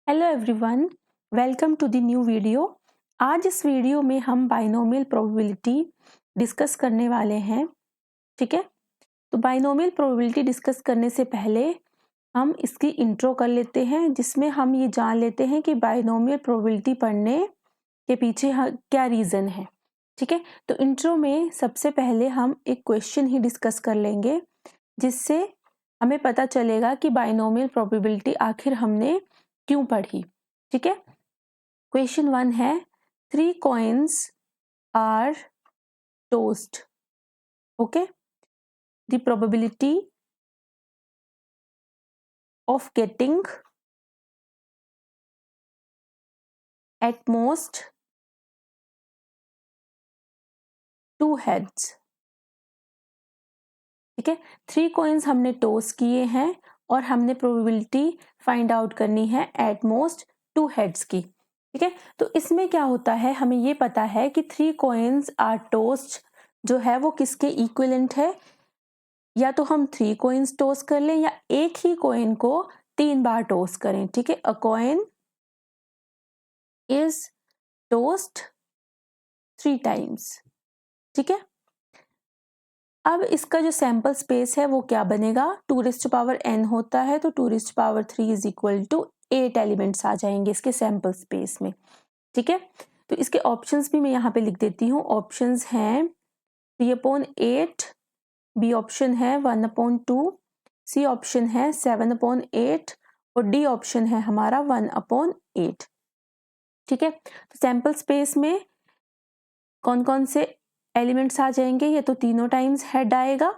Hello everyone, welcome to the new video. आज इस video में हम बाइनोमियल प्रोबेबिलिटी डिस्कस करने वाले हैं। ठीक है, तो बाइनोमियल प्रोबेबिलिटी डिस्कस करने से पहले हम इसकी इंट्रो कर लेते हैं, जिसमें हम ये जान लेते हैं कि बाइनोमियल प्रोबेबिलिटी पढ़ने के पीछे क्या रीज़न है। ठीक है, तो इंट्रो में सबसे पहले हम एक क्वेश्चन ही डिस्कस कर लेंगे, जिससे हमें पता चलेगा कि बाइनोमियल प्रोबेबिलिटी आखिर हमने क्यों पढ़ी। ठीक है, क्वेश्चन 1 है 3 coins are tossed. Okay, the probability of getting at most 2 heads. ठीक है, 3 coins हमने टॉस किए हैं और हमने प्रोबेबिलिटी फाइंड आउट करनी है एट मोस्ट 2 heads की। ठीक है, तो इसमें क्या होता है, हमें ये पता है कि 3 coins are tossed जो है वो किसके इक्विवेलेंट है। या तो हम 3 coins टॉस कर लें या एक ही कॉइन को 3 बार टॉस करें। ठीक है, अ कॉइन इज टॉस्ड 3 times। ठीक है, अब इसका जो सैंपल स्पेस है वो क्या बनेगा, 2n होता है, तो 2³ इज इक्वल टू 8 एलिमेंट्स आ जाएंगे इसके सैंपल स्पेस में। ठीक है, तो इसके ऑप्शंस भी मैं यहाँ पे लिख देती हूँ। ऑप्शंस हैं 3/8, बी ऑप्शन है 1/2, सी ऑप्शन है 7/8 और डी ऑप्शन है हमारा 1/8। ठीक है, तो सैंपल स्पेस में कौन कौन से एलिमेंट्स आ जाएंगे, या तो तीनों टाइम्स हेड आएगा।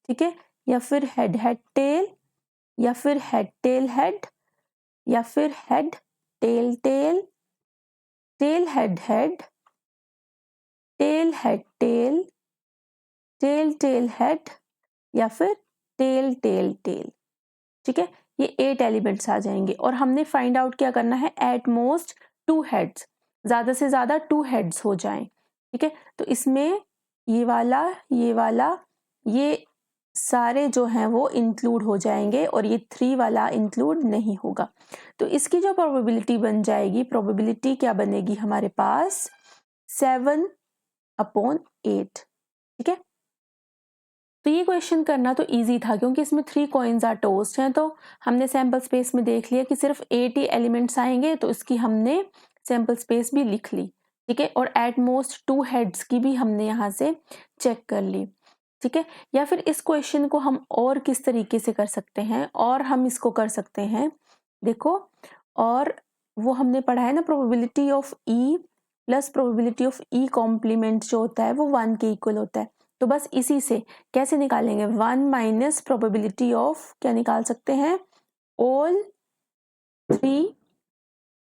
ठीक है, या फिर हेड हेड टेल, या फिर हेड टेल हेड, या फिर head tail tail, tail head head, tail head tail, tail tail head, या फिर टेल टेल टेल। ठीक है, ये 8 एलिमेंट्स आ जाएंगे और हमने फाइंड आउट क्या करना है, एट मोस्ट 2 हेड्स, ज्यादा से ज्यादा 2 हेड्स हो जाएं। ठीक है, तो इसमें ये वाला, ये सारे जो हैं वो इंक्लूड हो जाएंगे और ये 3 वाला इंक्लूड नहीं होगा। तो इसकी जो प्रोबेबिलिटी बन जाएगी, प्रोबेबिलिटी क्या बनेगी हमारे पास, 7/8। ठीक है, तो ये क्वेश्चन करना तो इजी था क्योंकि इसमें 3 coins आर टॉस्ड हैं, तो हमने सैंपल स्पेस में देख लिया कि सिर्फ 8 ही एलिमेंट्स आएंगे, तो इसकी हमने सैंपल स्पेस भी लिख ली। ठीक है, और एट मोस्ट 2 हेड्स की भी हमने यहाँ से चेक कर ली। ठीक है, या फिर इस क्वेश्चन को हम और किस तरीके से कर सकते हैं, और हम इसको कर सकते हैं, देखो, और वो हमने पढ़ा है ना, probability of E plus probability of E complement जो होता है वो 1 के इक्वल होता है। तो बस इसी से कैसे निकालेंगे, 1 माइनस प्रोबेबिलिटी ऑफ, क्या निकाल सकते हैं, all 3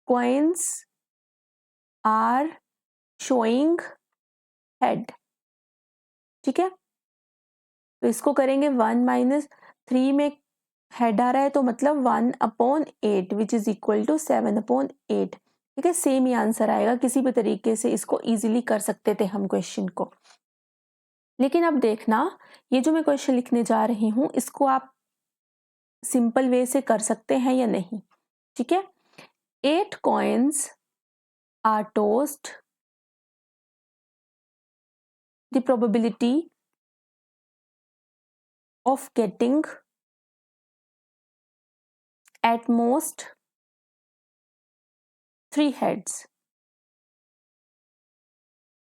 coins are showing head. ठीक है, तो इसको करेंगे 1 माइनस 3 में हेड आ रहा है तो मतलब 1/8 विच इज इक्वल टू 7/8। ठीक है, सेम ही आंसर आएगा, किसी भी तरीके से इसको इजीली कर सकते थे हम क्वेश्चन को। लेकिन अब देखना, ये जो मैं क्वेश्चन लिखने जा रही हूँ इसको आप सिंपल वे से कर सकते हैं या नहीं। ठीक है, 8 coins are tossed, the probability of getting at most 3 heads।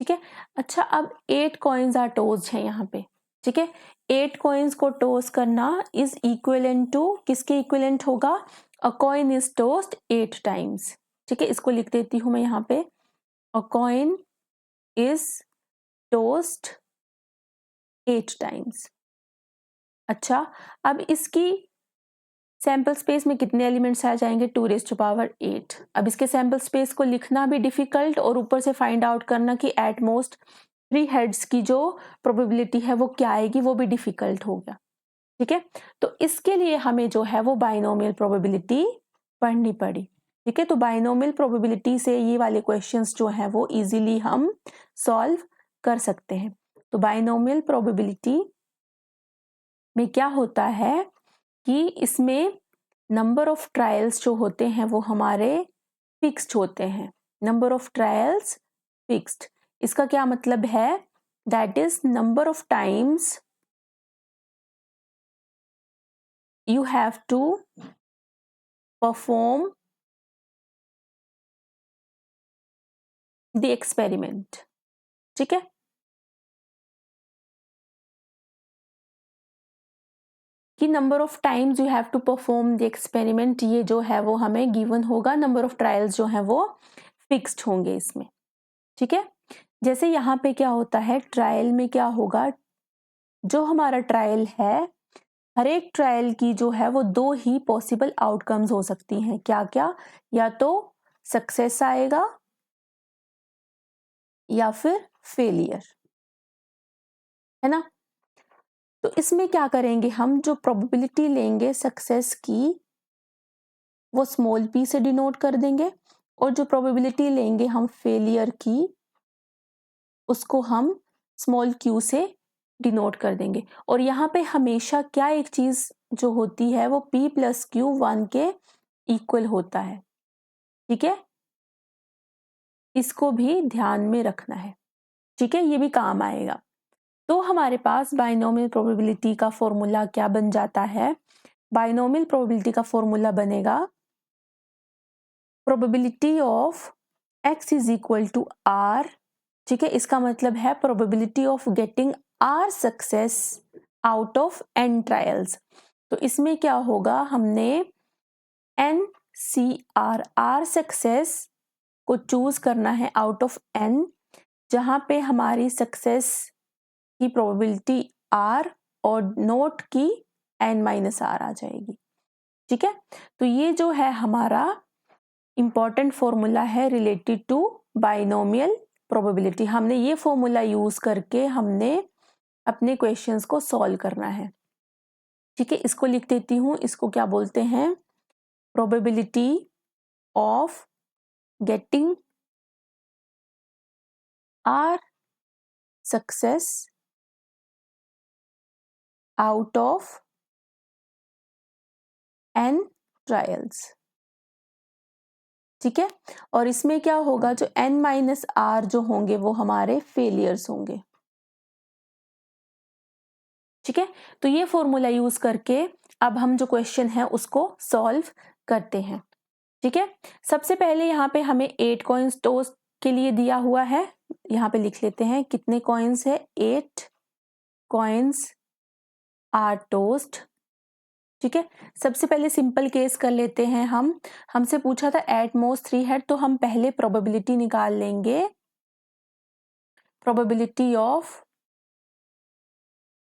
ठीक है, अच्छा, अब 8 coins are tossed हैं यहाँ पे। ठीक है, 8 coins को टॉस करना इज इक्विवेलेंट टू, किसके इक्विवेलेंट होगा, अ कॉइन इज टॉस्ड 8 times। ठीक है, इसको लिख देती हूँ मैं यहाँ पे, अ कॉइन इज टॉस्ड 8 times। अच्छा, अब इसकी सैंपल स्पेस में कितने एलिमेंट्स आ जाएंगे, 2⁸। अब इसके सैंपल स्पेस को लिखना भी डिफिकल्ट और ऊपर से फाइंड आउट करना कि एट मोस्ट 3 हेड्स की जो प्रोबेबिलिटी है वो क्या आएगी, वो भी डिफिकल्ट हो गया। ठीक है, तो इसके लिए हमें जो है वो बाइनोमियल प्रोबेबिलिटी पढ़नी पड़ी। ठीक है, तो बाइनोमियल प्रोबेबिलिटी से ये वाले क्वेश्चंस जो हैं वो इजीली हम सॉल्व कर सकते हैं। तो बाइनोमियल प्रोबेबिलिटी में क्या होता है कि इसमें नंबर ऑफ ट्रायल्स जो होते हैं वो हमारे फिक्स्ड होते हैं, नंबर ऑफ ट्रायल्स फिक्स्ड। इसका क्या मतलब है? That is number of times you have to perform the experiment। ठीक है, कि number of times you have to perform the experiment, ये जो है वो हमें गिवन होगा, नंबर ऑफ ट्रायल्स जो है वो फिक्स्ड होंगे इसमें। ठीक है, जैसे यहाँ पे क्या होता है, ट्रायल में क्या होगा, जो हमारा ट्रायल है, हर एक ट्रायल की जो है वो दो ही पॉसिबल आउटकम्स हो सकती हैं। क्या क्या? या तो सक्सेस आएगा या फिर फेलियर, है ना। तो इसमें क्या करेंगे, हम जो प्रोबेबिलिटी लेंगे सक्सेस की वो स्मॉल p से डिनोट कर देंगे, और जो प्रोबेबिलिटी लेंगे हम फेलियर की उसको हम स्मॉल q से डिनोट कर देंगे। और यहाँ पे हमेशा क्या एक चीज जो होती है वो p प्लस क्यू 1 के इक्वल होता है। ठीक है, इसको भी ध्यान में रखना है। ठीक है, ये भी काम आएगा। तो हमारे पास बाइनोमियल प्रोबेबिलिटी का फॉर्मूला क्या बन जाता है? बाइनोमियल प्रोबेबिलिटी का फॉर्मूला बनेगा probability of x is equal to r। ठीक है, इसका मतलब है probability of getting r success out of n trials. तो इसमें क्या होगा, हमने n c r सक्सेस को चूज करना है आउट ऑफ n, जहां पे हमारी सक्सेस की प्रोबेबिलिटी r और नोट की n माइनस r आ जाएगी। ठीक है, तो ये जो है हमारा इंपॉर्टेंट फॉर्मूला है रिलेटेड टू बाइनोमियल प्रोबेबिलिटी। हमने ये फॉर्मूला यूज करके हमने अपने क्वेश्चंस को सॉल्व करना है। ठीक है, इसको लिख देती हूँ, इसको क्या बोलते हैं, probability of getting R success out of n trials. ठीक है, और इसमें क्या होगा, जो n माइनस आर जो होंगे वो हमारे फेलियर्स होंगे। ठीक है, तो ये फॉर्मूला यूज करके अब हम जो क्वेश्चन है उसको सॉल्व करते हैं। ठीक है, सबसे पहले यहाँ पे हमें 8 कॉइन्स टोस्ट के लिए दिया हुआ है, यहाँ पे लिख लेते हैं कितने कॉइन्स है, 8 कॉइन्स आर टोस्ट। ठीक है, सबसे पहले सिंपल केस कर लेते हैं हम, हमसे पूछा था एट मोस्ट 3 हेड, तो हम पहले प्रोबेबिलिटी निकाल लेंगे, प्रोबेबिलिटी ऑफ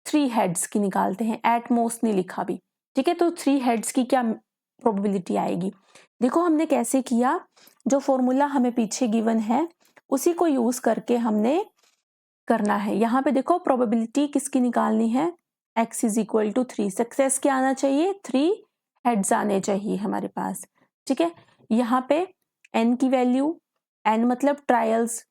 3 हेड्स की निकालते हैं, एट मोस्ट नहीं लिखा भी। ठीक है, तो 3 हेड्स की क्या प्रोबेबिलिटी आएगी, देखो हमने कैसे किया, जो फॉर्मूला हमें पीछे गिवन है उसी को यूज करके हमने करना है। यहाँ पे देखो प्रोबेबिलिटी किसकी निकालनी है, x is equal to 3, success क्या आना चाहिए, 3 हेड्स आने चाहिए हमारे पास। ठीक है, यहाँ पे n की वैल्यू, n मतलब ट्रायल्स।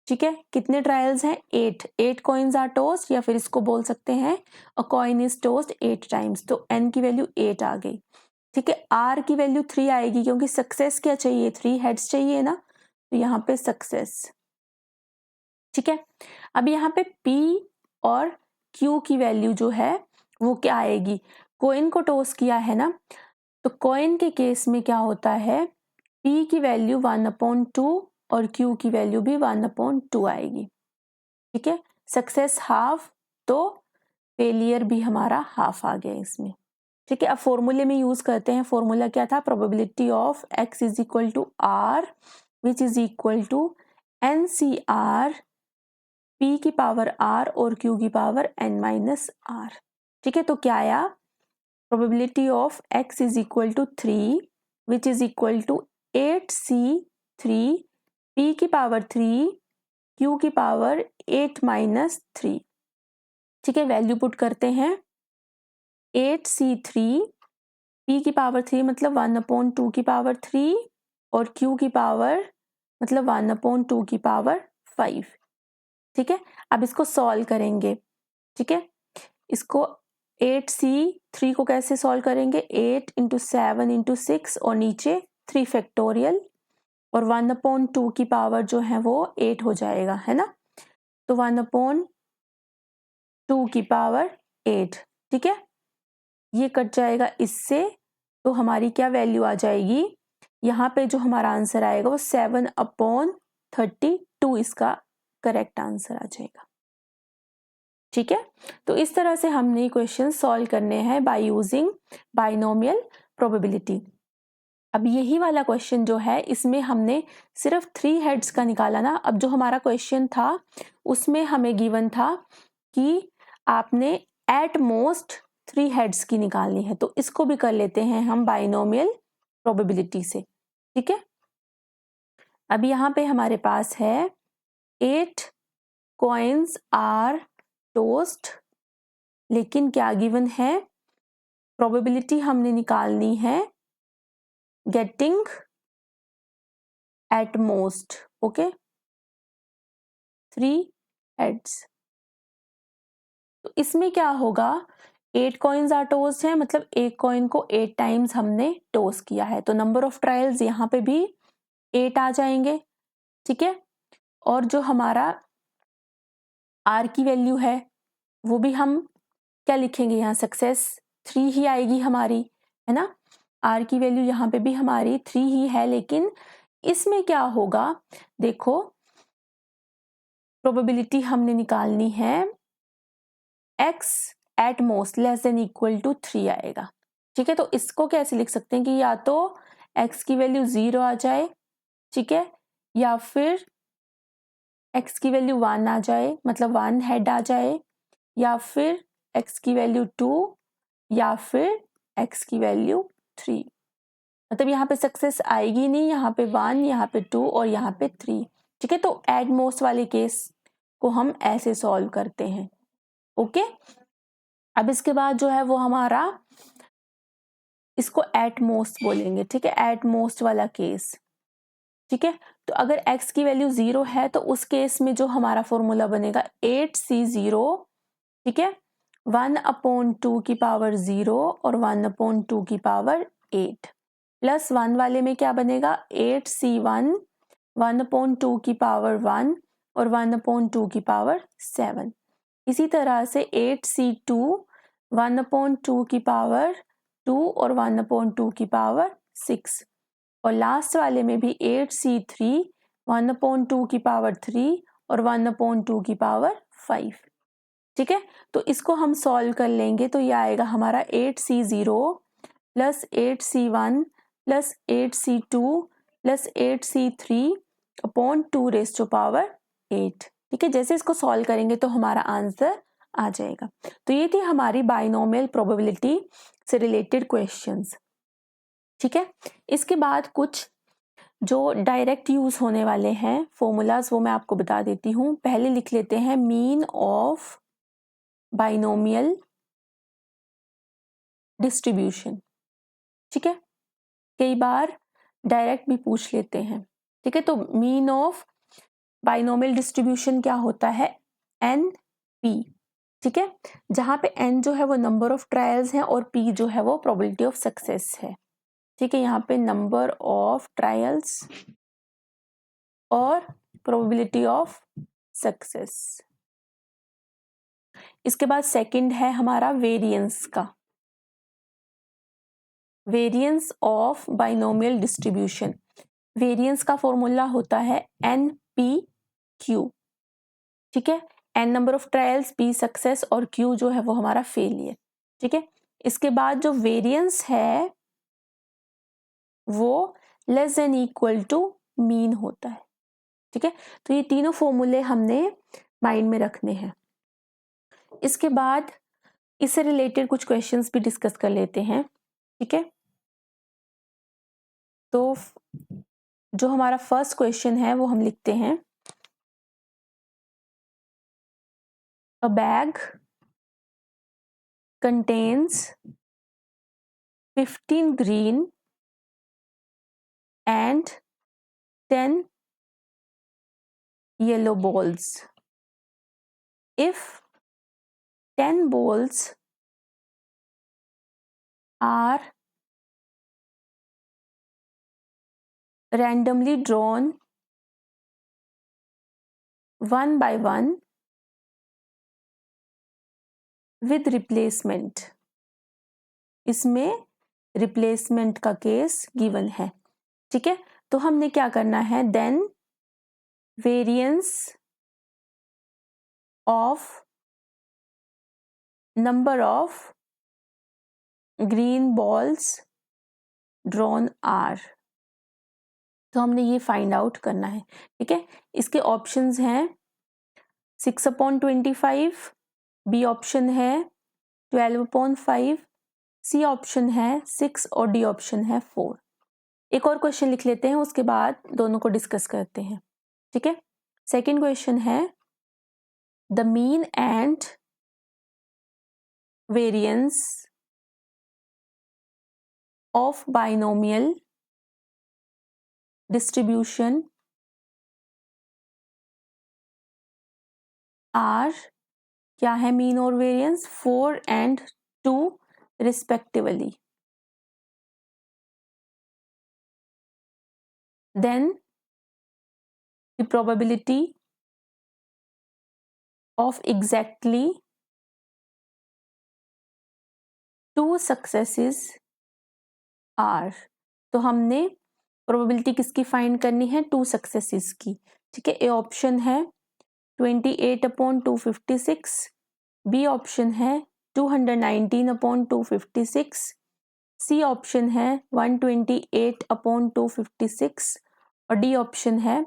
ठीक है, कितने ट्रायल्स हैं, 8 कॉइन्स आर टोस्ट, या फिर इसको बोल सकते हैं अ कॉइन इज टोस्ट 8 टाइम्स, तो n की वैल्यू 8 आ गई। ठीक है, r की वैल्यू 3 आएगी, क्योंकि सक्सेस क्या चाहिए, 3 हेड्स चाहिए ना, तो यहाँ पे सक्सेस। ठीक है, अब यहाँ पे p और q की वैल्यू जो है वो क्या आएगी, कॉइन को टॉस किया है ना, तो कॉइन के केस में क्या होता है, p की वैल्यू 1/2 और q की वैल्यू भी 1/2 आएगी। ठीक है, सक्सेस हाफ, तो फेलियर भी हमारा हाफ आ गया इसमें। ठीक है, अब फॉर्मूले में यूज करते हैं, फॉर्मूला क्या था, probability of x is equal to r which is equal to NCR p की पावर r और q की पावर n माइनस r। ठीक है, तो क्या आया, probability of x is equal to 3 which is equal to 8c3 p की power 3 q की पावर 8 माइनस 3। ठीक है, वैल्यू पुट करते हैं, 8c3 p की पावर 3 मतलब 1/2 की पावर 3 और q की पावर मतलब 1/2 की पावर 5। ठीक है, अब इसको सॉल्व करेंगे। ठीक है, इसको 8C3 को कैसे सॉल्व करेंगे, 8 इंटू 7 इंटू 6 और नीचे 3 फैक्टोरियल और 1/2 की पावर जो है वो 8 हो जाएगा, है ना। तो 1/2 की पावर 8, ठीक है, ये कट जाएगा इससे, तो हमारी क्या वैल्यू आ जाएगी, यहाँ पे जो हमारा आंसर आएगा वो 7/32 इसका करेक्ट आंसर आ जाएगा। ठीक है, तो इस तरह से हमने क्वेश्चन सॉल्व करने हैं बाय यूजिंग बाइनोमियल प्रोबेबिलिटी। अब यही वाला क्वेश्चन जो है इसमें हमने सिर्फ 3 हेड्स का निकाला ना। अब जो हमारा क्वेश्चन था उसमें हमें गिवन था कि आपने एट मोस्ट 3 हेड्स की निकालनी है, तो इसको भी कर लेते हैं हम बाइनोमियल प्रोबेबिलिटी से। ठीक है, अब यहाँ पे हमारे पास है 8 कॉइन्स आर टोस्ट, लेकिन क्या गिवन है, प्रोबेबिलिटी हमने निकालनी है getting at most, okay, 3 heads. तो इसमें क्या होगा, 8 कॉइन्स आर टोस्ट है, मतलब एक कॉइन को 8 टाइम्स हमने टोस्ट किया है, तो नंबर ऑफ ट्रायल्स यहाँ पे भी 8 आ जाएंगे। ठीक है, और जो हमारा आर की वैल्यू है वो भी हम क्या लिखेंगे, यहाँ सक्सेस 3 ही आएगी हमारी, है ना। आर की वैल्यू यहाँ पे भी हमारी 3 ही है, लेकिन इसमें क्या होगा, देखो प्रोबेबिलिटी हमने निकालनी है x at most less than equal to 3 आएगा। ठीक है, तो इसको कैसे लिख सकते हैं कि या तो x की वैल्यू 0 आ जाए, ठीक है, या फिर x की वैल्यू 1 आ जाए, मतलब 1 हेड आ जाए, या फिर x की वैल्यू 2, या फिर x की वैल्यू 3। मतलब यहाँ पे सक्सेस आएगी नहीं, यहाँ पे 1, यहाँ पे 2 और यहाँ पे 3। ठीक है, तो एट मोस्ट वाले केस को हम ऐसे सॉल्व करते हैं। ओके, अब इसके बाद जो है वो हमारा इसको एट मोस्ट बोलेंगे। ठीक है, एट मोस्ट वाला केस। ठीक है, तो अगर x की वैल्यू 0 है तो उस केस में जो हमारा फॉर्मूला बनेगा 8C0, ठीक है, 1/2 की पावर 0 और 1/2 की पावर 8, प्लस 1 वाले में क्या बनेगा 8C1 1/2 की पावर 1 और 1/2 की पावर 7। इसी तरह से 8C2 1/2 की पावर 2 और 1/2 की पावर 6, और लास्ट वाले में भी 8C3 1/2 की पावर 3 और 1/2 की पावर 5। ठीक है, तो इसको हम सॉल्व कर लेंगे तो ये आएगा हमारा 8C0 plus 8C1 plus 8C2 plus 8C3 upon 2⁻8। ठीक है, जैसे इसको सॉल्व करेंगे तो हमारा आंसर आ जाएगा। तो ये थी हमारी बाइनोमियल प्रोबेबिलिटी से रिलेटेड क्वेश्चंस। ठीक है, इसके बाद कुछ जो डायरेक्ट यूज होने वाले हैं फॉर्मूलाज वो मैं आपको बता देती हूँ। पहले लिख लेते हैं मीन ऑफ बाइनोमियल डिस्ट्रीब्यूशन। ठीक है, कई बार डायरेक्ट भी पूछ लेते हैं। ठीक है, तो मीन ऑफ बाइनोमियल डिस्ट्रीब्यूशन क्या होता है, NP। ठीक है, जहां पे n जो है वो नंबर ऑफ ट्रायल्स हैं और p जो है वो प्रोबेबिलिटी ऑफ सक्सेस है। ठीक है, यहाँ पे नंबर ऑफ ट्रायल्स और प्रोबेबिलिटी ऑफ सक्सेस। इसके बाद सेकंड है हमारा वेरिएंस का, variance of binomial distribution. Variance का फॉर्मूला होता है NPQ। ठीक है, n number of trials, p success और q जो है वो हमारा फेलियर। ठीक है, इसके बाद जो वेरिएंस है वो less than equal to mean होता है। ठीक है, तो ये तीनों फॉर्मूले हमने माइंड में रखने हैं। इसके बाद इससे रिलेटेड कुछ क्वेश्चंस भी डिस्कस कर लेते हैं। ठीक है, तो जो हमारा फर्स्ट क्वेश्चन है वो हम लिखते हैं, अ bag contains 15 green and 10 yellow balls. If 10 balls are randomly drawn one by one with replacement. इसमें रिप्लेसमेंट का केस गिवन है, ठीक है। तो हमने क्या करना है, then variance of number of green balls drawn are, तो हमने ये फाइंड आउट करना है, ठीक है। इसके ऑप्शंस हैं 6/25, बी ऑप्शन है 12/5, सी ऑप्शन है 6 और डी ऑप्शन है 4। एक और क्वेश्चन लिख लेते हैं, उसके बाद दोनों को डिस्कस करते हैं, ठीक है। सेकंड क्वेश्चन है the mean and variance of binomial distribution are, क्या है मीन और variance, 4 and 2 respectively. Then the probability of exactly 2 successes are, तो हमने प्रोबेबिलिटी किसकी फाइंड करनी है, 2 सक्सेसेस की, ठीक है। ए ऑप्शन है 28/256, बी ऑप्शन है 219/256, सी ऑप्शन है 128/256 और डी ऑप्शन है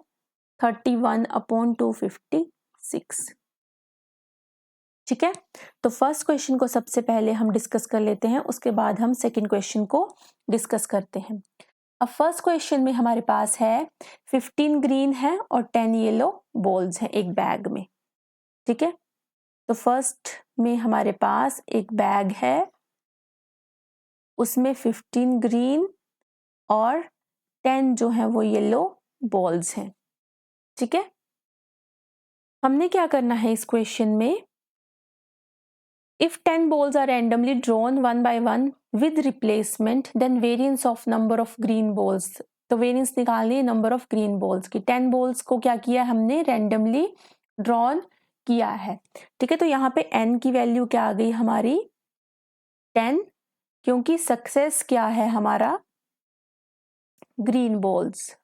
31/256, ठीक है। तो फर्स्ट क्वेश्चन को सबसे पहले हम डिस्कस कर लेते हैं, उसके बाद हम सेकंड क्वेश्चन को डिस्कस करते हैं। अब फर्स्ट क्वेश्चन में हमारे पास है 15 ग्रीन है और 10 येलो बॉल्स हैं एक बैग में, ठीक है। तो फर्स्ट में हमारे पास एक बैग है, उसमें 15 ग्रीन और 10 जो है वो येलो बॉल्स हैं, ठीक है। हमने क्या करना है इस क्वेश्चन में, if 10 balls are randomly drawn one by one with replacement then variance of number of green balls, तो वेरियंस निकालनी है नंबर ऑफ ग्रीन बॉल्स की। 10 बॉल्स को क्या किया हमने, रैंडमली ड्रॉन किया है, ठीक है। तो यहाँ पे n की वैल्यू क्या आ गई हमारी 10, क्योंकि सक्सेस क्या है हमारा ग्रीन बॉल्स,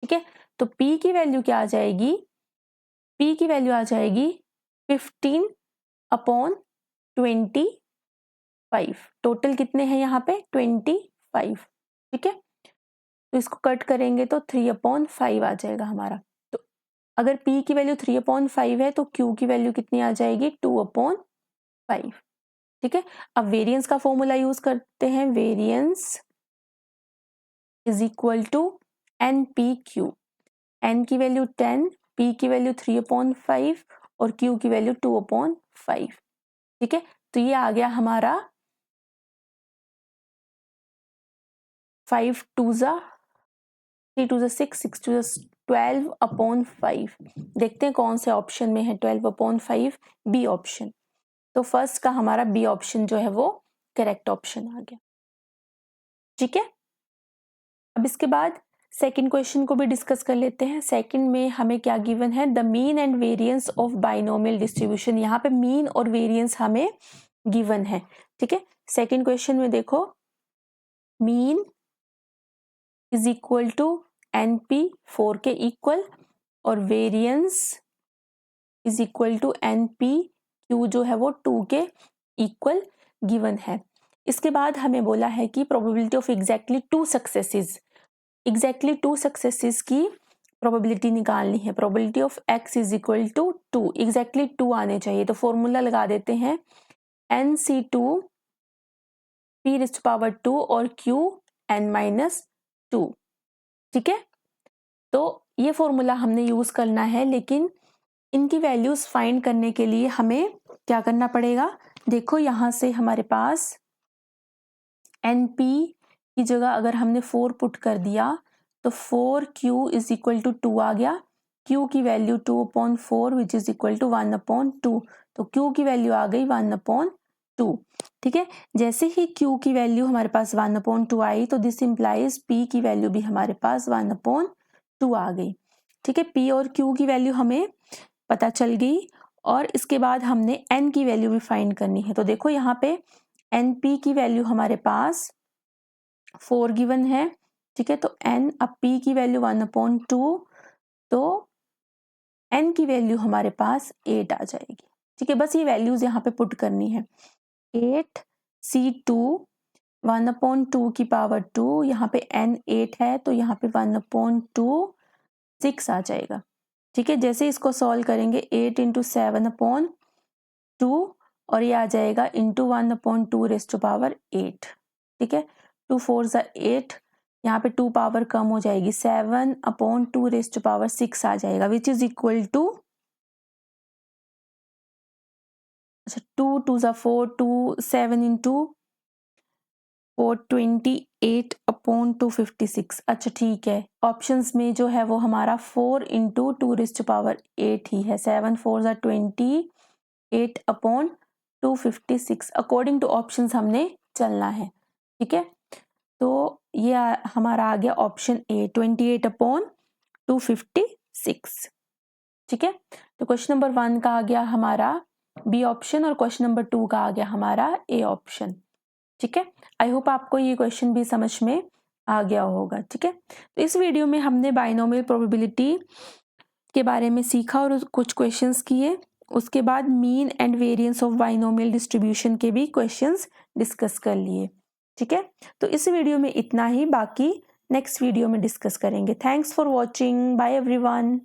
ठीक है। तो p की वैल्यू क्या आ जाएगी, p की वैल्यू आ जाएगी 15/25, टोटल कितने हैं यहाँ पे 25, ठीक है। तो इसको कट करेंगे तो 3/5 आ जाएगा हमारा। तो अगर p की वैल्यू 3/5 है तो q की वैल्यू कितनी आ जाएगी 2/5, ठीक है। अब वेरिएंस का फॉर्मूला यूज करते हैं, variance is equal to NPQ, n की वैल्यू 10, p की वैल्यू 3/5 और q की वैल्यू 2/5, ठीक है। तो ये आ गया हमारा 5 2 जा 3 2 6 6 2 12/5, देखते हैं कौन से ऑप्शन में है 12/5, बी ऑप्शन। तो फर्स्ट का हमारा बी ऑप्शन जो है वो करेक्ट ऑप्शन आ गया, ठीक है। अब इसके बाद सेकंड क्वेश्चन को भी डिस्कस कर लेते हैं। सेकंड में हमें क्या गिवन है, the mean and variance of binomial distribution, यहाँ पे मीन और वेरिएंस हमें गिवन है, ठीक है। सेकंड क्वेश्चन में देखो, mean is equal to NP 4 के इक्वल और variance is equal to NPQ जो है वो 2 के इक्वल गिवन है। इसके बाद हमें बोला है कि probability of exactly 2 successes, exactly 2 successes की प्रोबेबिलिटी निकालनी है। Probability of x is equal to 2, exactly 2 आने चाहिए, तो फॉर्मूला लगा देते हैं NC2 p⁻² और q n-2, ठीक है। तो ये फॉर्मूला हमने यूज करना है, लेकिन इनकी वैल्यूज फाइंड करने के लिए हमें क्या करना पड़ेगा, देखो यहाँ से हमारे पास NP की जगह अगर हमने 4 पुट कर दिया तो 4q इज इक्वल टू 2 आ गया, q की value 2/4 which is equal to 1/2, तो q की वैल्यू आ गई 1/2, ठीक है। जैसे ही Q की वैल्यू हमारे पास 1/2 आई तो दिस इंप्लाइज P की वैल्यू भी हमारे पास 1/2 आ गई। ठीक है, P और Q की वैल्यू हमें पता चल गई और इसके बाद हमने N की वैल्यू भी फाइंड करनी है। तो देखो यहाँ पे NP की वैल्यू हमारे पास 4 गिवन है। ठीक है, तो N अब P की वैल्यू 1/2 तो N की वैल्यू हमारे पास 8 आ जाएगी। ठीक है, बस ये वैल्यूज यहाँ पे पुट करनी है। 8 C2 1/2 की पावर 2, यहाँ पे N 8 है तो यहाँ पे 1/2 6 आ जाएगा। ठीक है, जैसे इसको सॉल्व करेंगे 8 इंटू 7/2 और ये आ जाएगा इंटू 1/2 रेज़ टू पावर 8। ठीक है, 2 4 8, यहाँ पे 2 पावर कम हो जाएगी, 7/2 रेज़ टू पावर 6 आ जाएगा which is equal to 2 2 4 2 7 into 428/256। अच्छा ठीक है, ऑप्शंस में जो है वो हमारा 4 इंटू 2 रेज़ टू पावर 8 ही है। 7 4 28/256 अकॉर्डिंग टू ऑप्शंस हमने चलना है। ठीक है, तो ये हमारा आ गया ऑप्शन ए 28/256। ठीक है, तो क्वेश्चन नंबर 1 का आ गया हमारा बी ऑप्शन और क्वेश्चन नंबर 2 का आ गया हमारा ए ऑप्शन। ठीक है, आई होप आपको ये क्वेश्चन भी समझ में आ गया होगा। ठीक है, तो इस वीडियो में हमने बाइनोमियल प्रोबेबिलिटी के बारे में सीखा और कुछ क्वेश्चंस किए। उसके बाद mean and variance of binomial distribution के भी क्वेश्चंस डिस्कस कर लिए। ठीक है, तो इस वीडियो में इतना ही, बाकी नेक्स्ट वीडियो में डिस्कस करेंगे। Thanks for watching, bye everyone.